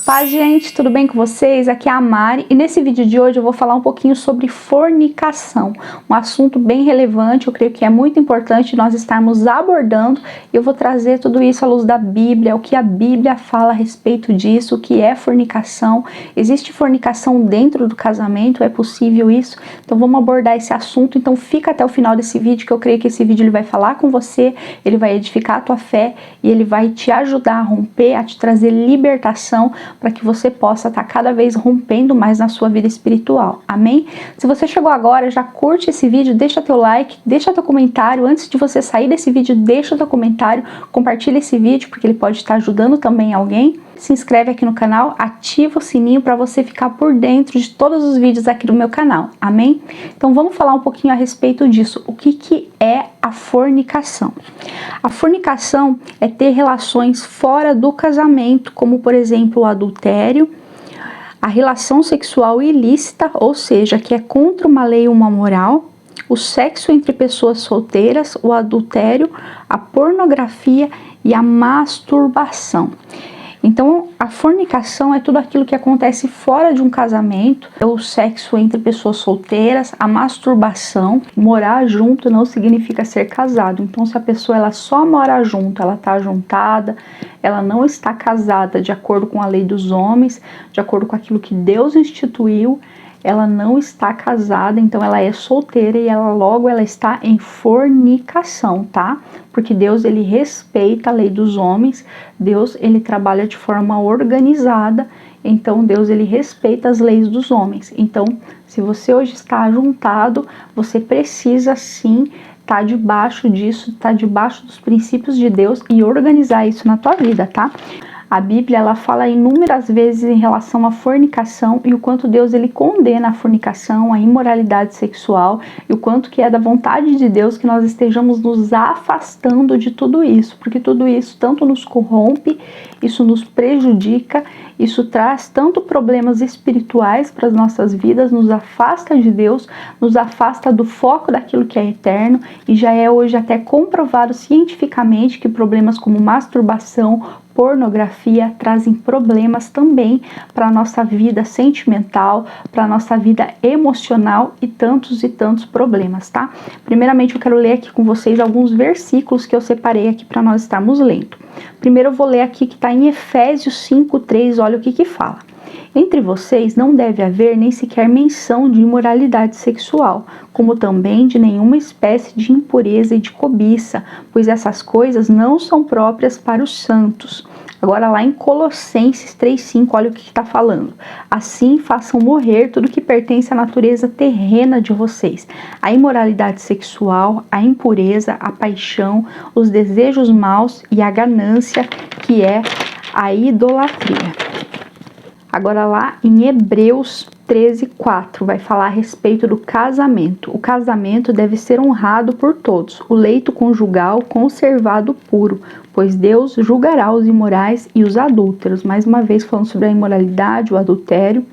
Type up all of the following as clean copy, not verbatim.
Paz, gente, tudo bem com vocês? Aqui é a Mari e nesse vídeo de hoje eu vou falar um pouquinho sobre fornicação, um assunto bem relevante, eu creio que é muito importante nós estarmos abordando e eu vou trazer tudo isso à luz da Bíblia, o que a Bíblia fala a respeito disso, o que é fornicação, existe fornicação dentro do casamento, é possível isso? Então vamos abordar esse assunto, então fica até o final desse vídeo que eu creio que esse vídeo ele vai falar com você, ele vai edificar a tua fé e ele vai te ajudar a romper, a te trazer libertação para que você possa estar cada vez rompendo mais na sua vida espiritual, amém? Se você chegou agora, já curte esse vídeo, deixa teu like, deixa teu comentário, antes de você sair desse vídeo, deixa teu comentário, compartilha esse vídeo, porque ele pode estar ajudando também alguém, se inscreve aqui no canal, ativa o sininho para você ficar por dentro de todos os vídeos aqui do meu canal, amém? Então vamos falar um pouquinho a respeito disso, o que é a fornicação? A fornicação é ter relações fora do casamento, como por exemplo o adultério, a relação sexual ilícita, ou seja, que é contra uma lei ou uma moral, o sexo entre pessoas solteiras, o adultério, a pornografia e a masturbação. Então, a fornicação é tudo aquilo que acontece fora de um casamento, é o sexo entre pessoas solteiras, a masturbação. Morar junto não significa ser casado. Então, se a pessoa ela só mora junto, ela está juntada, ela não está casada de acordo com a lei dos homens, de acordo com aquilo que Deus instituiu, ela não está casada, então ela é solteira e ela está em fornicação, tá? Porque Deus ele respeita a lei dos homens, Deus ele trabalha de forma organizada, então Deus ele respeita as leis dos homens. Então, se você hoje está juntado, você precisa sim estar debaixo disso, estar debaixo dos princípios de Deus e organizar isso na tua vida, tá? A Bíblia ela fala inúmeras vezes em relação à fornicação e o quanto Deus ele condena a fornicação, a imoralidade sexual e o quanto que é da vontade de Deus que nós estejamos nos afastando de tudo isso, porque tudo isso tanto nos corrompe, isso nos prejudica, isso traz tanto problemas espirituais para as nossas vidas, nos afasta de Deus, nos afasta do foco daquilo que é eterno e já é hoje até comprovado cientificamente que problemas como masturbação, pornografia trazem problemas também para a nossa vida sentimental, para a nossa vida emocional e tantos problemas, tá? Primeiramente eu quero ler aqui com vocês alguns versículos que eu separei aqui para nós estarmos lendo. Primeiro eu vou ler aqui que está em Efésios 5:3, olha o que fala. Entre vocês não deve haver nem sequer menção de imoralidade sexual, como também de nenhuma espécie de impureza e de cobiça, pois essas coisas não são próprias para os santos. Agora lá em Colossenses 3:5, olha o que está falando. Assim façam morrer tudo que pertence à natureza terrena de vocês. A imoralidade sexual, a impureza, a paixão, os desejos maus e a ganância, que é a idolatria. Agora lá em Hebreus 13:4 vai falar a respeito do casamento. O casamento deve ser honrado por todos, o leito conjugal conservado puro, pois Deus julgará os imorais e os adúlteros. Mais uma vez falando sobre a imoralidade, o adultério.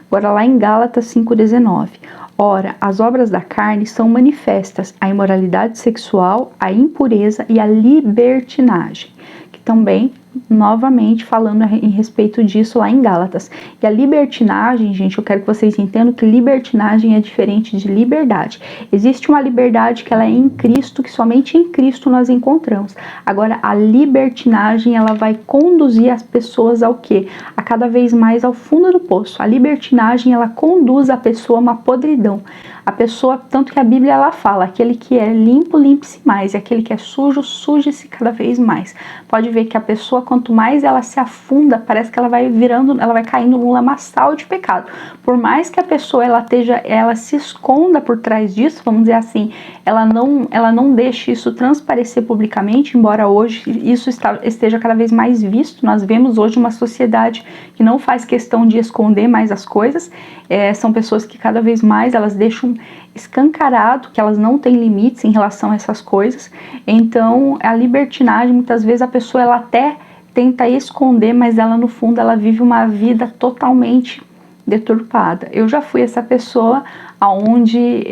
Agora lá em Gálatas 5:19. Ora, as obras da carne são manifestas, a imoralidade sexual, a impureza e a libertinagem, que também novamente falando em respeito disso lá em Gálatas. E a libertinagem, gente, eu quero que vocês entendam que libertinagem é diferente de liberdade. Existe uma liberdade que ela é em Cristo, que somente em Cristo nós encontramos. Agora, a libertinagem, ela vai conduzir as pessoas ao quê? A cada vez mais ao fundo do poço. A libertinagem, ela conduz a pessoa a uma podridão. A pessoa, tanto que a Bíblia ela fala, aquele que é limpo, limpe-se mais, e aquele que é sujo, suje-se cada vez mais. Pode ver que a pessoa, quanto mais ela se afunda, parece que ela vai caindo num lamaçal de pecado. Por mais que a pessoa ela se esconda por trás disso, vamos dizer assim, ela não deixe isso transparecer publicamente, embora hoje isso esteja cada vez mais visto. Nós vemos hoje uma sociedade que não faz questão de esconder mais as coisas, são pessoas que cada vez mais elas deixam escancarado que elas não têm limites em relação a essas coisas. Então a libertinagem, muitas vezes a pessoa ela até tenta esconder, mas ela no fundo ela vive uma vida totalmente deturpada. Eu já fui essa pessoa onde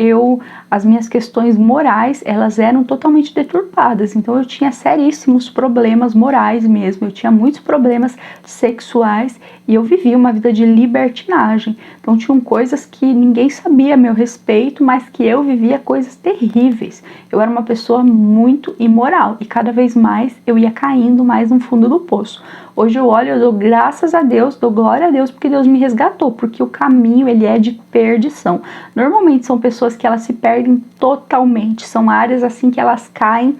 as minhas questões morais, elas eram totalmente deturpadas. Então eu tinha seríssimos problemas morais mesmo, eu tinha muitos problemas sexuais e eu vivia uma vida de libertinagem. Então tinham coisas que ninguém sabia a meu respeito, mas que eu vivia coisas terríveis. Eu era uma pessoa muito imoral e cada vez mais eu ia caindo mais no fundo do poço. Hoje eu olho, eu dou graças a Deus, dou glória a Deus porque Deus me resgatou, porque o caminho ele é de perdição. Normalmente são pessoas que elas se perdem totalmente, são áreas assim que elas caem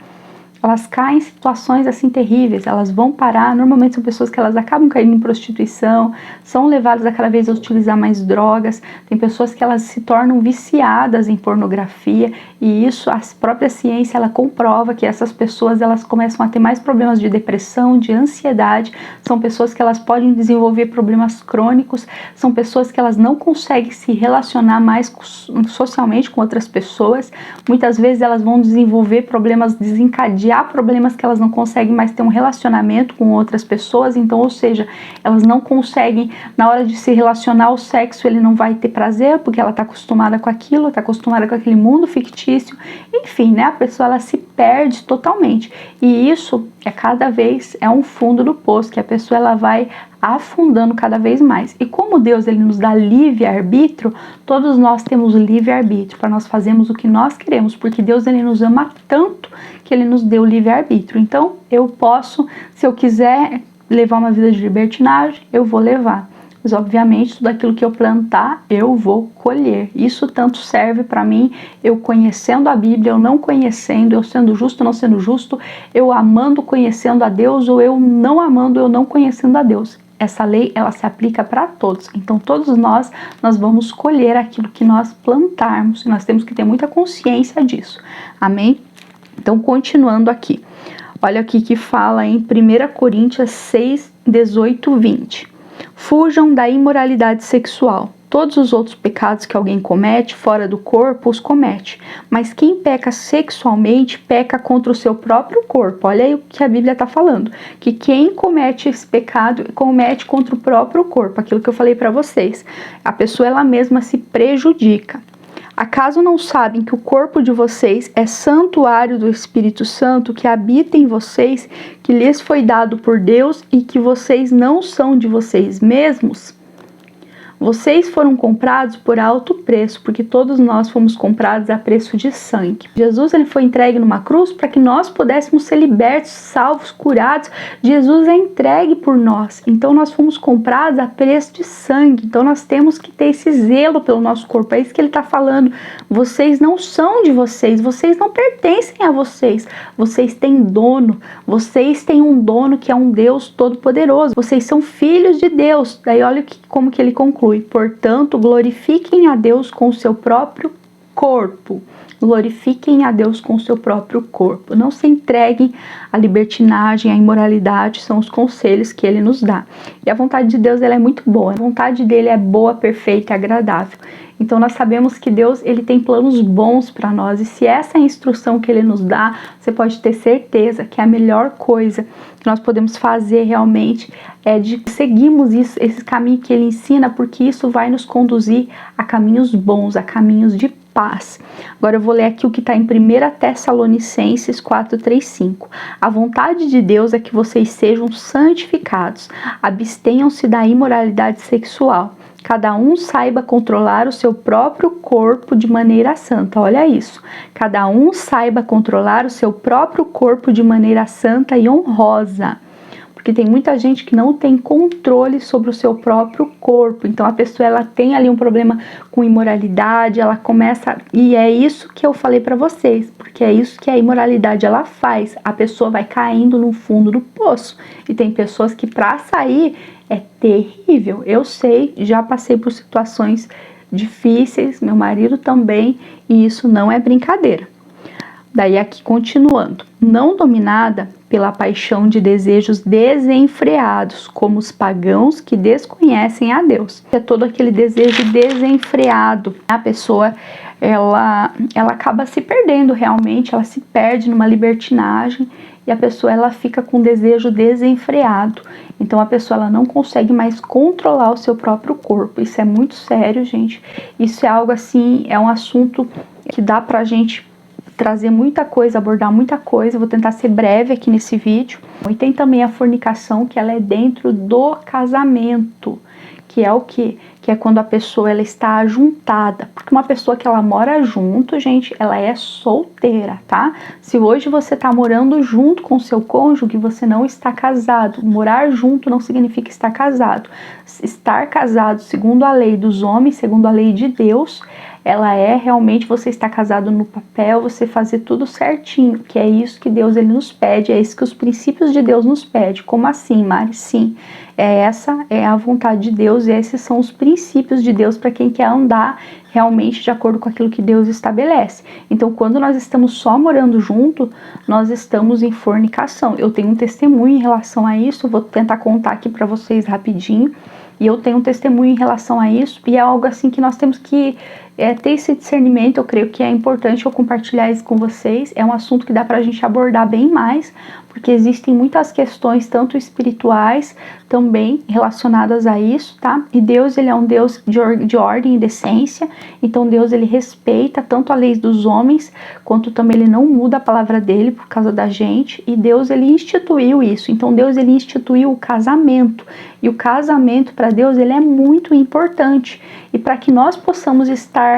em situações assim terríveis, elas vão parar, normalmente são pessoas que elas acabam caindo em prostituição, são levadas a cada vez a utilizar mais drogas, tem pessoas que elas se tornam viciadas em pornografia e isso, a própria ciência, ela comprova que essas pessoas, elas começam a ter mais problemas de depressão, de ansiedade, são pessoas que elas podem desenvolver problemas crônicos, são pessoas que elas não conseguem se relacionar mais socialmente com outras pessoas, muitas vezes elas vão desenvolver problemas desencadeados, problemas que elas não conseguem mais ter um relacionamento com outras pessoas, então, ou seja, elas não conseguem, na hora de se relacionar, o sexo ele não vai ter prazer, porque ela está acostumada com aquilo, está acostumada com aquele mundo fictício, enfim, né, a pessoa ela se perde totalmente, e isso cada vez é um fundo do poço, que a pessoa ela vai afundando cada vez mais. E como Deus ele nos dá livre-arbítrio, todos nós temos livre-arbítrio para nós fazermos o que nós queremos, porque Deus ele nos ama tanto que ele nos deu livre-arbítrio. Então eu posso, se eu quiser levar uma vida de libertinagem, eu vou levar. Mas obviamente tudo aquilo que eu plantar, eu vou colher. Isso tanto serve para mim, eu conhecendo a Bíblia, eu não conhecendo, eu sendo justo, não sendo justo, eu amando, conhecendo a Deus, ou eu não amando, eu não conhecendo a Deus. Essa lei, ela se aplica para todos. Então todos nós vamos colher aquilo que nós plantarmos. E nós temos que ter muita consciência disso. Amém? Então continuando aqui. Olha aqui que fala em 1 Coríntios 6, 18, 20. Fujam da imoralidade sexual. Todos os outros pecados que alguém comete fora do corpo os comete, mas quem peca sexualmente peca contra o seu próprio corpo. Olha aí o que a Bíblia está falando, que quem comete esse pecado comete contra o próprio corpo, aquilo que eu falei para vocês. A pessoa ela mesma se prejudica. Acaso não sabem que o corpo de vocês é santuário do Espírito Santo que habita em vocês, que lhes foi dado por Deus e que vocês não são de vocês mesmos? Vocês foram comprados por alto preço, porque todos nós fomos comprados a preço de sangue. Jesus ele foi entregue numa cruz para que nós pudéssemos ser libertos, salvos, curados. Jesus é entregue por nós. Então nós fomos comprados a preço de sangue. Então nós temos que ter esse zelo pelo nosso corpo. É isso que ele está falando. Vocês não são de vocês. Vocês não pertencem a vocês. Vocês têm dono. Vocês têm um dono que é um Deus todo-poderoso. Vocês são filhos de Deus. Daí olha como que ele conclui. Portanto, glorifiquem a Deus com o seu próprio corpo. Glorifiquem a Deus com o seu próprio corpo. Não se entreguem à libertinagem, à imoralidade, são os conselhos que ele nos dá. E a vontade de Deus ela é muito boa. A vontade dele é boa, perfeita e agradável. Então nós sabemos que Deus ele tem planos bons para nós. E se essa é a instrução que ele nos dá, você pode ter certeza que a melhor coisa que nós podemos fazer realmente é de seguirmos esse caminho que ele ensina, porque isso vai nos conduzir a caminhos bons, a caminhos de paz. Agora eu vou ler aqui o que está em 1 Tessalonicenses 4, 3, 5. A vontade de Deus é que vocês sejam santificados, abstenham-se da imoralidade sexual. Cada um saiba controlar o seu próprio corpo de maneira santa. Olha isso. Cada um saiba controlar o seu próprio corpo de maneira santa e honrosa. Porque tem muita gente que não tem controle sobre o seu próprio corpo. Então a pessoa ela tem ali um problema com imoralidade, ela começa... E é isso que eu falei para vocês, porque é isso que a imoralidade ela faz. A pessoa vai caindo no fundo do poço. E tem pessoas que para sair é terrível. Eu sei, já passei por situações difíceis, meu marido também, e isso não é brincadeira. Daí aqui continuando, não dominada pela paixão de desejos desenfreados, como os pagãos que desconhecem a Deus. É todo aquele desejo desenfreado. A pessoa, ela acaba se perdendo realmente, ela se perde numa libertinagem e a pessoa ela fica com desejo desenfreado. Então a pessoa ela não consegue mais controlar o seu próprio corpo. Isso é muito sério, gente. Isso é algo assim, é um assunto que dá pra gente trazer muita coisa, abordar muita coisa. Eu vou tentar ser breve aqui nesse vídeo. E tem também a fornicação, que ela é dentro do casamento, que é o quê? Que é quando a pessoa ela está ajuntada. Porque uma pessoa que ela mora junto, gente, ela é solteira, tá? Se hoje você tá morando junto com seu cônjuge, você não está casado. Morar junto não significa estar casado. Estar casado, segundo a lei dos homens, segundo a lei de Deus, ela é realmente você estar casado no papel, você fazer tudo certinho, que é isso que Deus ele nos pede, é isso que os princípios de Deus nos pede. Como assim, Mari? Sim, essa é a vontade de Deus e esses são os princípios de Deus para quem quer andar realmente de acordo com aquilo que Deus estabelece. Então, quando nós estamos só morando junto, nós estamos em fornicação. Eu tenho um testemunho em relação a isso, eu vou tentar contar aqui para vocês rapidinho. E eu tenho um testemunho em relação a isso, e é algo assim que nós temos que ter esse discernimento. Eu creio que é importante eu compartilhar isso com vocês. É um assunto que dá pra gente abordar bem mais, porque existem muitas questões, tanto espirituais, também relacionadas a isso, tá? E Deus, ele é um Deus de ordem e decência, então Deus, ele respeita tanto a lei dos homens, quanto também ele não muda a palavra dele por causa da gente, e Deus, ele instituiu isso. Então Deus, ele instituiu o casamento, e o casamento para Deus, ele é muito importante, e para que nós possamos estar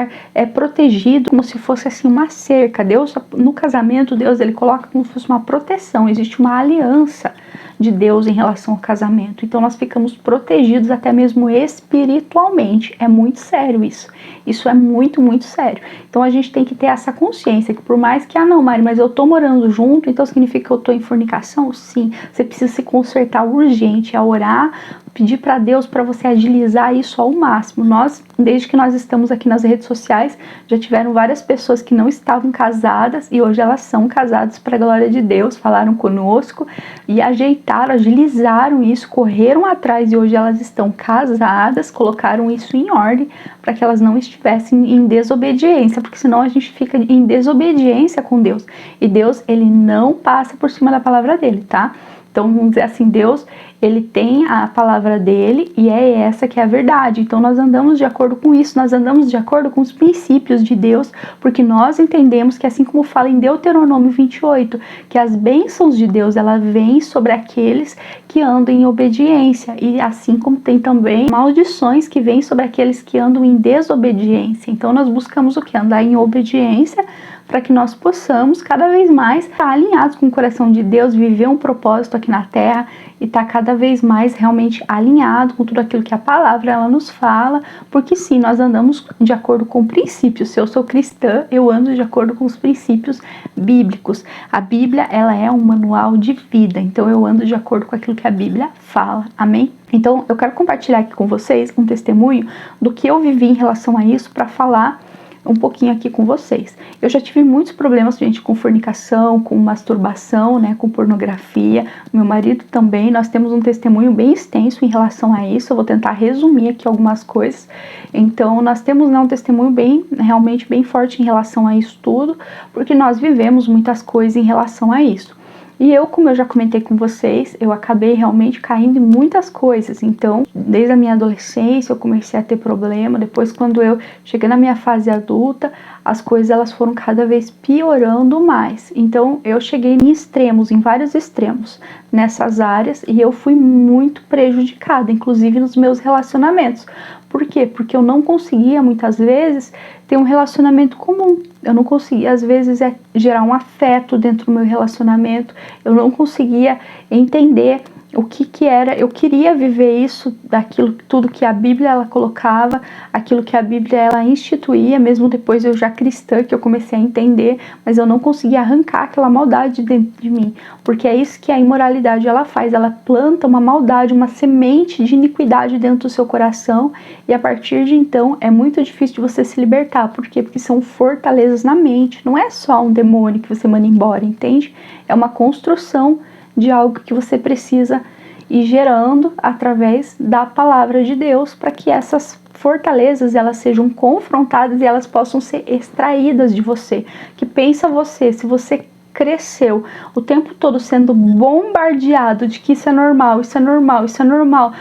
protegidos, como se fosse assim uma cerca. Deus, no casamento, Deus, ele coloca como se fosse uma proteção, existe uma aliança de Deus em relação ao casamento. Então nós ficamos protegidos até mesmo espiritualmente. É muito sério isso. Isso é muito, muito sério. Então a gente tem que ter essa consciência que por mais que, não, Mari, mas eu tô morando junto, então significa que eu tô em fornicação? Sim, você precisa se consertar urgente, a orar, pedir para Deus para você agilizar isso ao máximo. Nós, desde que nós estamos aqui nas redes sociais, já tiveram várias pessoas que não estavam casadas e hoje elas são casadas para a glória de Deus, falaram conosco e ajeitaram, agilizaram isso, correram atrás e hoje elas estão casadas, colocaram isso em ordem para que elas não estivessem em desobediência, porque senão a gente fica em desobediência com Deus. E Deus, ele não passa por cima da palavra dele, tá? Então, vamos dizer assim, Deus, ele tem a palavra dele e é essa que é a verdade. Então, nós andamos de acordo com isso, nós andamos de acordo com os princípios de Deus, porque nós entendemos que, assim como fala em Deuteronômio 28, que as bênçãos de Deus, ela vem sobre aqueles que andam em obediência, e assim como tem também maldições que vêm sobre aqueles que andam em desobediência. Então, nós buscamos o que? Andar em obediência, para que nós possamos cada vez mais estar alinhados com o coração de Deus, viver um propósito aqui na Terra e estar cada vez mais realmente alinhado com tudo aquilo que a palavra ela nos fala, porque sim, nós andamos de acordo com princípios. Se eu sou cristã, eu ando de acordo com os princípios bíblicos. A Bíblia, ela é um manual de vida, então eu ando de acordo com aquilo que a Bíblia fala, amém? Então eu quero compartilhar aqui com vocês um testemunho do que eu vivi em relação a isso, para falar um pouquinho aqui com vocês. Eu já tive muitos problemas, gente, com fornicação, com masturbação, né, com pornografia. Meu marido também. Nós temos um testemunho bem extenso em relação a isso. Eu vou tentar resumir aqui algumas coisas. Então, nós temos, né, um testemunho realmente bem forte em relação a isso tudo, porque nós vivemos muitas coisas em relação a isso. E eu, como eu já comentei com vocês, eu acabei realmente caindo em muitas coisas. Então, desde a minha adolescência, eu comecei a ter problema. Depois, quando eu cheguei na minha fase adulta, as coisas elas foram cada vez piorando mais. Então, eu cheguei em extremos, em vários extremos nessas áreas, e eu fui muito prejudicada, inclusive nos meus relacionamentos. Por quê? Porque eu não conseguia, muitas vezes, ter um relacionamento comum. Eu não conseguia, às vezes, gerar um afeto dentro do meu relacionamento. Eu não conseguia entender o que era. Eu queria viver isso, daquilo, tudo que a Bíblia ela colocava, aquilo que a Bíblia ela instituía, mesmo depois eu já cristã, que eu comecei a entender, mas eu não conseguia arrancar aquela maldade dentro de mim, porque é isso que a imoralidade ela faz, ela planta uma maldade, uma semente de iniquidade dentro do seu coração, e a partir de então é muito difícil de você se libertar. Por quê? Porque são fortalezas na mente, não é só um demônio que você manda embora, entende? É uma construção de algo que você precisa ir gerando através da palavra de Deus, para que essas fortalezas elas sejam confrontadas e elas possam ser extraídas de você. Que pensa você, se você cresceu o tempo todo sendo bombardeado de que isso é normal, isso é normal, isso é normal,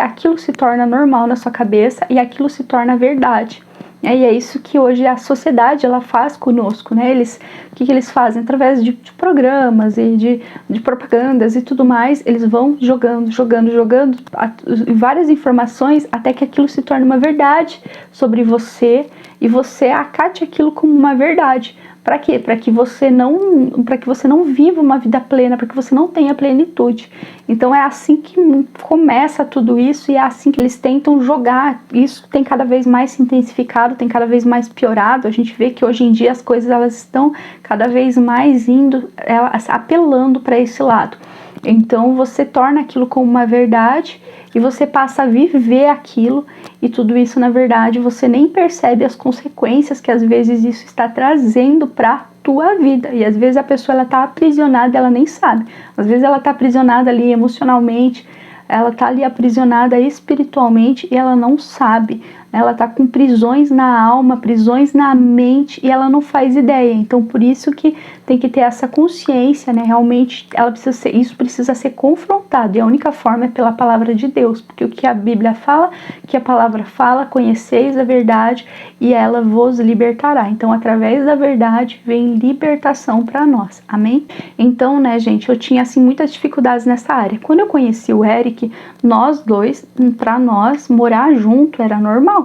aquilo se torna normal na sua cabeça e aquilo se torna verdade. E é isso que hoje a sociedade ela faz conosco, né? O que eles fazem? Através de programas e de propagandas e tudo mais, eles vão jogando várias informações até que aquilo se torne uma verdade sobre você e você acate aquilo como uma verdade. Para quê? Para que você não viva uma vida plena, para que você não tenha plenitude. Então é assim que começa tudo isso e é assim que eles tentam jogar. Isso tem cada vez mais se intensificado, tem cada vez mais piorado. A gente vê que hoje em dia as coisas elas estão cada vez mais apelando para esse lado. Então você torna aquilo como uma verdade e você passa a viver aquilo, e tudo isso na verdade você nem percebe as consequências que às vezes isso está trazendo para tua vida. E às vezes a pessoa ela tá aprisionada, ela nem sabe. Às vezes ela tá aprisionada ali emocionalmente, ela tá ali aprisionada espiritualmente e ela não sabe. Ela tá com prisões na alma, prisões na mente e ela não faz ideia. Então por isso que tem que ter essa consciência, né? Realmente isso precisa ser confrontado e a única forma é pela palavra de Deus, porque o que a Bíblia fala, que a palavra fala, conheceis a verdade e ela vos libertará. Então através da verdade vem libertação para nós, amém? Então, né, gente, eu tinha assim muitas dificuldades nessa área. Quando eu conheci o Eric, nós dois, para nós morar junto era normal.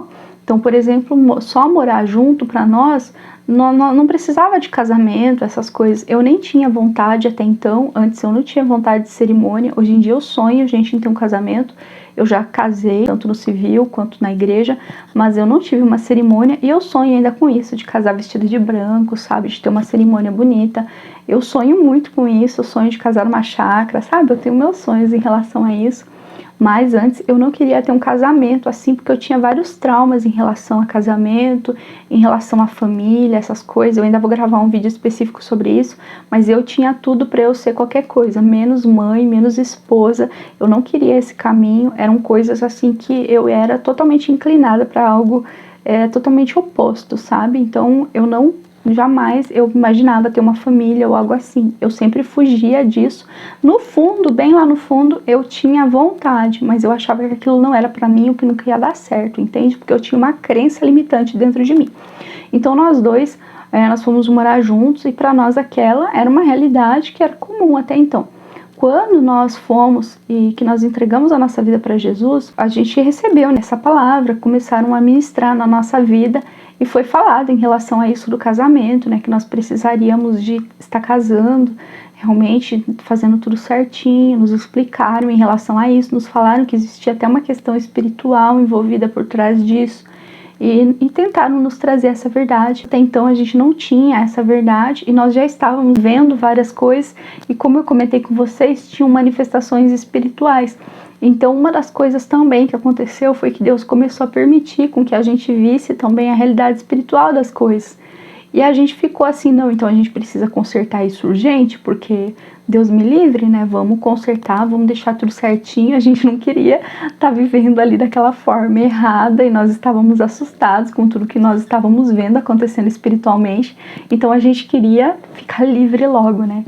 Então, por exemplo, só morar junto para nós não precisava de casamento, essas coisas. Eu nem tinha vontade até então. Antes eu não tinha vontade de cerimônia. Hoje em dia eu sonho, gente, em ter um casamento. Eu já casei, tanto no civil quanto na igreja, mas eu não tive uma cerimônia e eu sonho ainda com isso, de casar vestida de branco, sabe? De ter uma cerimônia bonita. Eu sonho muito com isso, eu sonho de casar numa chácara, sabe? Eu tenho meus sonhos em relação a isso. Mas antes eu não queria ter um casamento assim, porque eu tinha vários traumas em relação a casamento, em relação à família, essas coisas. Eu ainda vou gravar um vídeo específico sobre isso, mas eu tinha tudo para eu ser qualquer coisa, menos mãe, menos esposa. Eu não queria esse caminho, eram coisas assim que eu era totalmente inclinada para algo totalmente oposto, sabe? Então jamais eu imaginava ter uma família ou algo assim. Eu sempre fugia disso. No fundo, bem lá no fundo, eu tinha vontade, mas eu achava que aquilo não era pra mim, o que nunca ia dar certo, entende? Porque eu tinha uma crença limitante dentro de mim. Então nós dois, nós fomos morar juntos e pra nós aquela era uma realidade que era comum até então. Quando nós fomos e que nós entregamos a nossa vida para Jesus, a gente recebeu essa palavra, começaram a ministrar na nossa vida e foi falado em relação a isso do casamento, né, que nós precisaríamos de estar casando, realmente fazendo tudo certinho, nos explicaram em relação a isso, nos falaram que existia até uma questão espiritual envolvida por trás disso. E tentaram nos trazer essa verdade. Até então a gente não tinha essa verdade e nós já estávamos vendo várias coisas e, como eu comentei com vocês, tinham manifestações espirituais. Então uma das coisas também que aconteceu foi que Deus começou a permitir com que a gente visse também a realidade espiritual das coisas. E a gente ficou assim, não, então a gente precisa consertar isso urgente, porque Deus me livre, né? Vamos consertar, vamos deixar tudo certinho. A gente não queria estar vivendo ali daquela forma errada e nós estávamos assustados com tudo que nós estávamos vendo acontecendo espiritualmente. Então a gente queria ficar livre logo, né?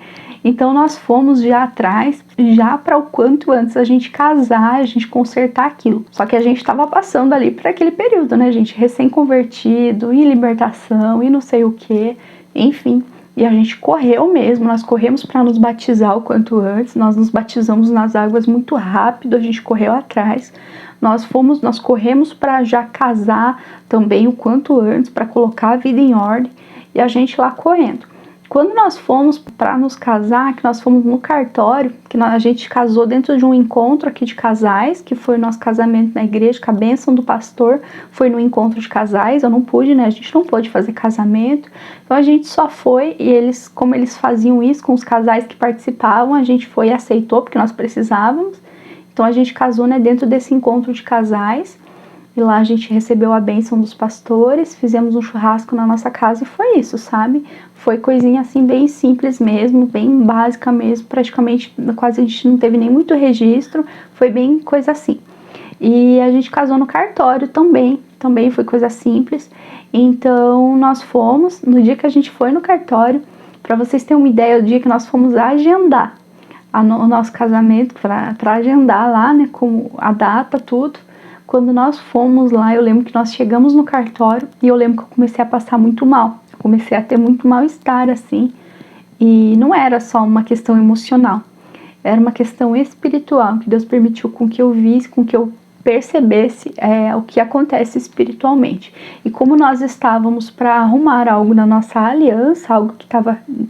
Então nós fomos já atrás, já para o quanto antes a gente casar, a gente consertar aquilo. Só que a gente estava passando ali por aquele período, né, gente? Recém-convertido, em libertação, e não sei o que, enfim. E a gente correu mesmo, nós corremos para nos batizar o quanto antes, nós nos batizamos nas águas muito rápido, a gente correu atrás. Nós corremos para já casar também o quanto antes, para colocar a vida em ordem, e a gente lá correndo. Quando nós fomos para nos casar, que nós fomos no cartório, a gente casou dentro de um encontro aqui de casais, que foi o nosso casamento na igreja, com a bênção do pastor, foi no encontro de casais, eu não pude, né, a gente não pôde fazer casamento, então a gente só foi, e eles, como eles faziam isso com os casais que participavam, a gente foi e aceitou, porque nós precisávamos, então a gente casou, né, dentro desse encontro de casais, e lá a gente recebeu a bênção dos pastores, fizemos um churrasco na nossa casa e foi isso, sabe? Foi coisinha assim bem simples mesmo, bem básica mesmo, praticamente quase a gente não teve nem muito registro, foi bem coisa assim. E a gente casou no cartório também foi coisa simples. Então nós fomos, no dia que a gente foi no cartório, Para vocês terem uma ideia, o dia que nós fomos agendar o nosso casamento, para agendar lá, né, com a data, tudo. Quando nós fomos lá, eu lembro que nós chegamos no cartório e eu lembro que eu comecei a passar muito mal. Eu comecei a ter muito mal-estar, assim. E não era só uma questão emocional, era uma questão espiritual, que Deus permitiu com que eu visse, com que eu percebesse o que acontece espiritualmente. E como nós estávamos para arrumar algo na nossa aliança, algo que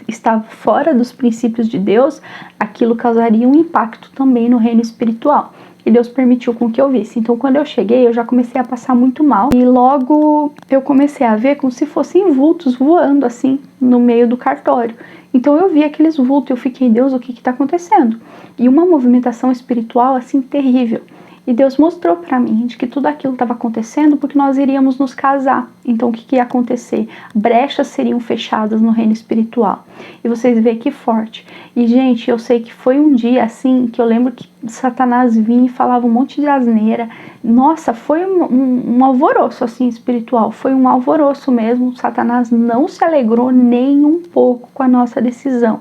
estava fora dos princípios de Deus, aquilo causaria um impacto também no reino espiritual. E Deus permitiu com que eu visse. Então, quando eu cheguei, eu já comecei a passar muito mal. E logo eu comecei a ver como se fossem vultos voando assim no meio do cartório. Então eu vi aqueles vultos, eu fiquei, Deus, o que está acontecendo? E uma movimentação espiritual assim terrível. E Deus mostrou para mim de que tudo aquilo estava acontecendo porque nós iríamos nos casar. Então o que ia acontecer? Brechas seriam fechadas no reino espiritual. E vocês veem que forte. E gente, eu sei que foi um dia assim que eu lembro que Satanás vinha e falava um monte de asneira. Nossa, foi um alvoroço assim espiritual. Foi um alvoroço mesmo. Satanás não se alegrou nem um pouco com a nossa decisão.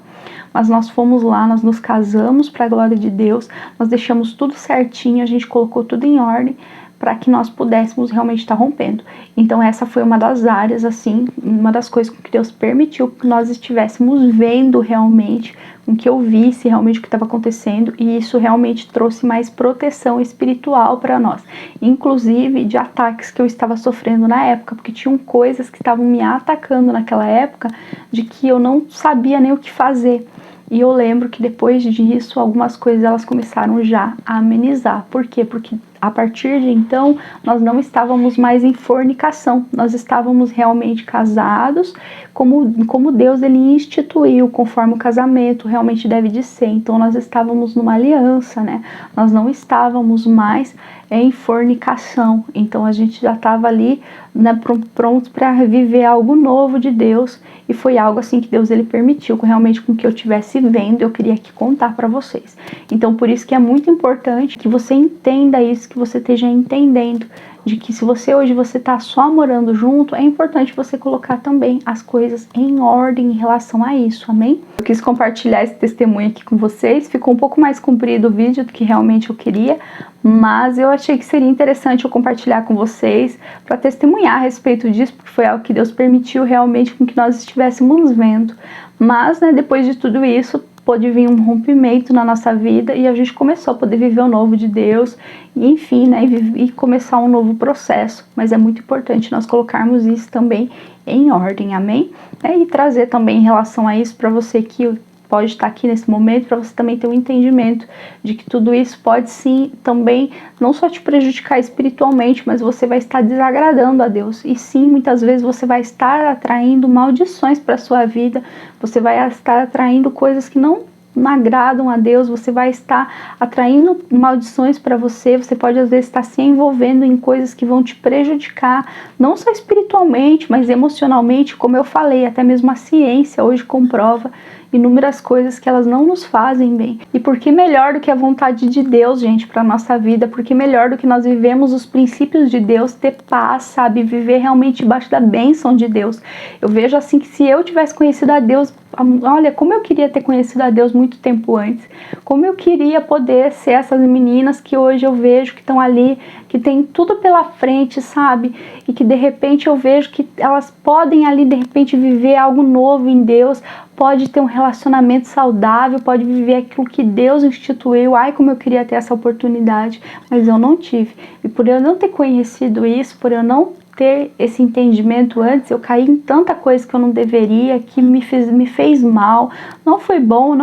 Mas nós fomos lá, nós nos casamos para a glória de Deus, nós deixamos tudo certinho, a gente colocou tudo em ordem para que nós pudéssemos realmente estar rompendo. Então essa foi uma das áreas, assim, uma das coisas que Deus permitiu que nós estivéssemos vendo realmente, com que eu visse realmente o que estava acontecendo, e isso realmente trouxe mais proteção espiritual para nós, inclusive de ataques que eu estava sofrendo na época, porque tinham coisas que estavam me atacando naquela época, de que eu não sabia nem o que fazer. E eu lembro que depois disso, algumas coisas elas começaram já a amenizar. Por quê? Porque a partir de então, nós não estávamos mais em fornicação. Nós estávamos realmente casados, como Deus ele instituiu, conforme o casamento realmente deve de ser. Então, nós estávamos numa aliança, né? Nós não estávamos mais em fornicação. Então, a gente já estava ali, né, pronto para viver algo novo de Deus. E foi algo assim que Deus ele permitiu, realmente com que eu estivesse vendo, eu queria aqui contar para vocês. Então por isso que é muito importante que você entenda isso, que você esteja entendendo de que se você hoje você está só morando junto, é importante você colocar também as coisas em ordem em relação a isso, amém? Eu quis compartilhar esse testemunho aqui com vocês, ficou um pouco mais comprido o vídeo do que realmente eu queria, mas eu achei que seria interessante eu compartilhar com vocês para testemunhar a respeito disso, porque foi algo que Deus permitiu realmente com que nós estivéssemos vendo. Mas, né, depois de tudo isso, pôde vir um rompimento na nossa vida e a gente começou a poder viver o novo de Deus e enfim, né, e começar um novo processo. Mas é muito importante nós colocarmos isso também em ordem, amém? E trazer também em relação a isso para você que pode estar aqui nesse momento, para você também ter um entendimento de que tudo isso pode sim também não só te prejudicar espiritualmente, mas você vai estar desagradando a Deus. E sim, muitas vezes você vai estar atraindo maldições para a sua vida, você vai estar atraindo coisas que não agradam a Deus, você vai estar atraindo maldições para você, você pode às vezes estar se envolvendo em coisas que vão te prejudicar, não só espiritualmente, mas emocionalmente, como eu falei, até mesmo a ciência hoje comprova inúmeras coisas que elas não nos fazem bem. E por que melhor do que a vontade de Deus, gente, para nossa vida? Por que melhor do que nós vivemos os princípios de Deus, ter paz, sabe? Viver realmente debaixo da bênção de Deus. Eu vejo assim que se eu tivesse conhecido a Deus, olha, como eu queria ter conhecido a Deus muito tempo antes. Como eu queria poder ser essas meninas que hoje eu vejo que estão ali, que tem tudo pela frente, sabe? E que de repente eu vejo que elas podem ali de repente viver algo novo em Deus, pode ter um relacionamento saudável, pode viver aquilo que Deus instituiu. Ai, como eu queria ter essa oportunidade, mas eu não tive. E por eu não ter conhecido isso, por eu não ter esse entendimento antes, eu caí em tanta coisa que eu não deveria, que me fez mal. Não foi bom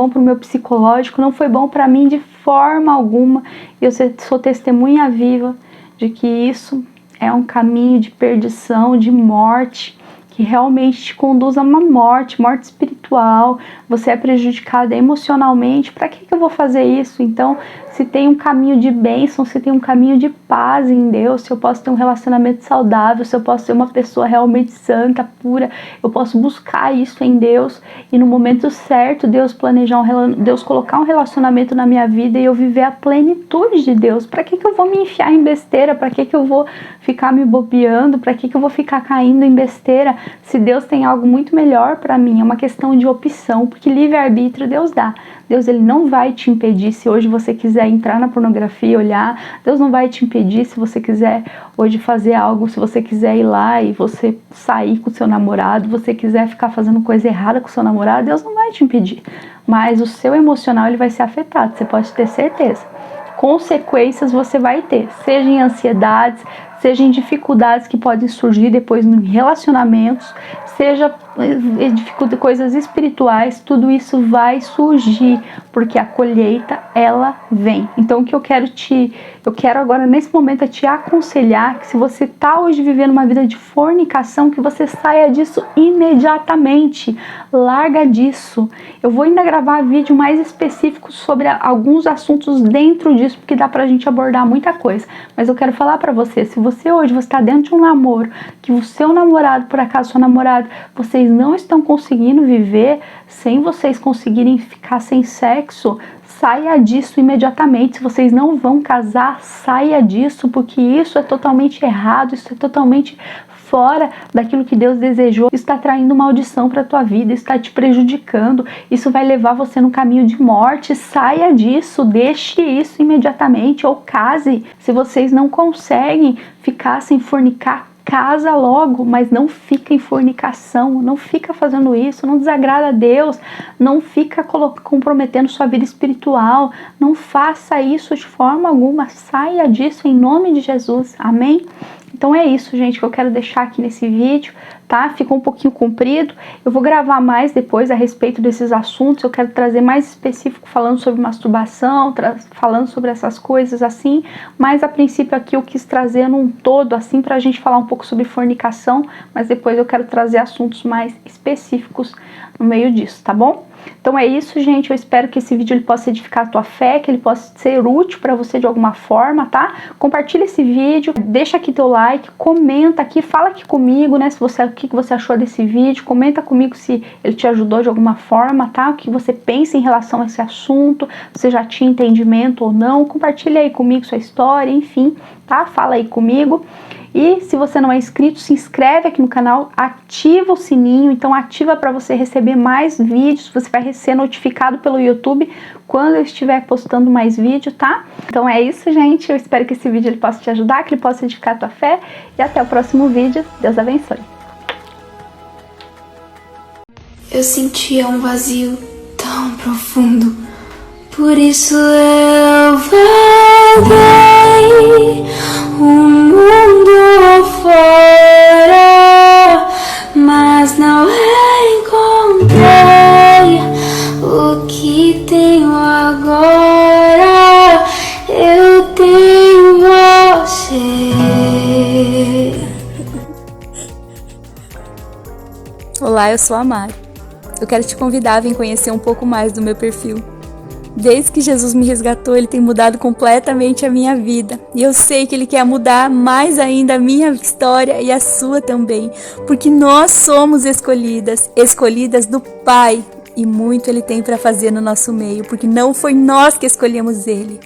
para o meu psicológico, não foi bom para mim de forma alguma. Eu sou testemunha viva de que isso é um caminho de perdição, de morte, que realmente te conduz a uma morte espiritual. Você é prejudicada emocionalmente. Para que eu vou fazer isso? Então, se tem um caminho de bênção, se tem um caminho de paz em Deus, se eu posso ter um relacionamento saudável, se eu posso ser uma pessoa realmente santa, pura, eu posso buscar isso em Deus e no momento certo Deus Deus colocar um relacionamento na minha vida e eu viver a plenitude de Deus. Para que eu vou me enfiar em besteira? Para que eu vou ficar me bobeando? Para que eu vou ficar caindo em besteira? Se Deus tem algo muito melhor para mim, é uma questão de opção, porque livre-arbítrio Deus dá. Deus, ele não vai te impedir se hoje você quiser entrar na pornografia e olhar. Deus não vai te impedir se você quiser hoje fazer algo, se você quiser ir lá e você sair com o seu namorado, você quiser ficar fazendo coisa errada com o seu namorado, Deus não vai te impedir. Mas o seu emocional, ele vai ser afetado, você pode ter certeza. Consequências você vai ter, seja em ansiedades, seja em dificuldades que podem surgir depois em relacionamentos, seja coisas espirituais, tudo isso vai surgir, porque a colheita, ela vem. Então o que eu quero agora nesse momento é te aconselhar que se você está hoje vivendo uma vida de fornicação, que você saia disso imediatamente, larga disso. Eu vou ainda gravar vídeo mais específico sobre alguns assuntos dentro disso, porque dá pra gente abordar muita coisa, mas eu quero falar pra você, se você hoje está dentro de um namoro, que o seu namorado, por acaso sua namorada, vocês não estão conseguindo viver, sem vocês conseguirem ficar sem sexo, saia disso imediatamente. Se vocês não vão casar, saia disso, porque isso é totalmente errado, isso é totalmente fora daquilo que Deus desejou. Isso está traindo maldição para a tua vida, isso está te prejudicando, isso vai levar você no caminho de morte. Saia disso, deixe isso imediatamente ou case. Se vocês não conseguem ficar sem fornicar, casa logo, mas não fica em fornicação, não fica fazendo isso, não desagrada a Deus, não fica comprometendo sua vida espiritual, não faça isso de forma alguma, saia disso em nome de Jesus, amém? Então é isso, gente, que eu quero deixar aqui nesse vídeo, tá? Ficou um pouquinho comprido, eu vou gravar mais depois a respeito desses assuntos, eu quero trazer mais específico falando sobre masturbação, falando sobre essas coisas assim, mas a princípio aqui eu quis trazer num todo, assim, pra gente falar um pouco sobre fornicação, mas depois eu quero trazer assuntos mais específicos no meio disso, tá bom? Então é isso, gente, eu espero que esse vídeo ele possa edificar a tua fé, que ele possa ser útil para você de alguma forma, tá? Compartilha esse vídeo, deixa aqui teu like, comenta aqui, fala aqui comigo, né, se você, o que você achou desse vídeo, comenta comigo se ele te ajudou de alguma forma, tá? O que você pensa em relação a esse assunto, você já tinha entendimento ou não, compartilha aí comigo sua história, enfim, tá? Fala aí comigo. E se você não é inscrito, se inscreve aqui no canal, ativa o sininho, então ativa para você receber mais vídeos, você vai ser notificado pelo YouTube quando eu estiver postando mais vídeo, tá? Então é isso, gente, eu espero que esse vídeo ele possa te ajudar, que ele possa edificar a tua fé, e até o próximo vídeo, Deus abençoe. Eu sentia um vazio tão profundo, por isso eu vaguei o mundo fora, mas não encontrei o que tenho agora. Eu tenho você. Olá, eu sou a Mari. Eu quero te convidar a vir conhecer um pouco mais do meu perfil. Desde que Jesus me resgatou, Ele tem mudado completamente a minha vida. E eu sei que Ele quer mudar mais ainda a minha história e a sua também. Porque nós somos escolhidas do Pai. E muito Ele tem para fazer no nosso meio. Porque não foi nós que escolhemos Ele,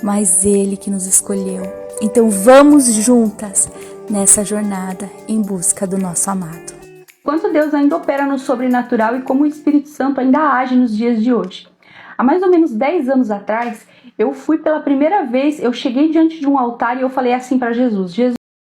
mas Ele que nos escolheu. Então vamos juntas nessa jornada em busca do nosso amado. Quanto Deus ainda opera no sobrenatural e como o Espírito Santo ainda age nos dias de hoje. Há mais ou menos 10 anos atrás, eu fui pela primeira vez, eu cheguei diante de um altar e eu falei assim para Jesus: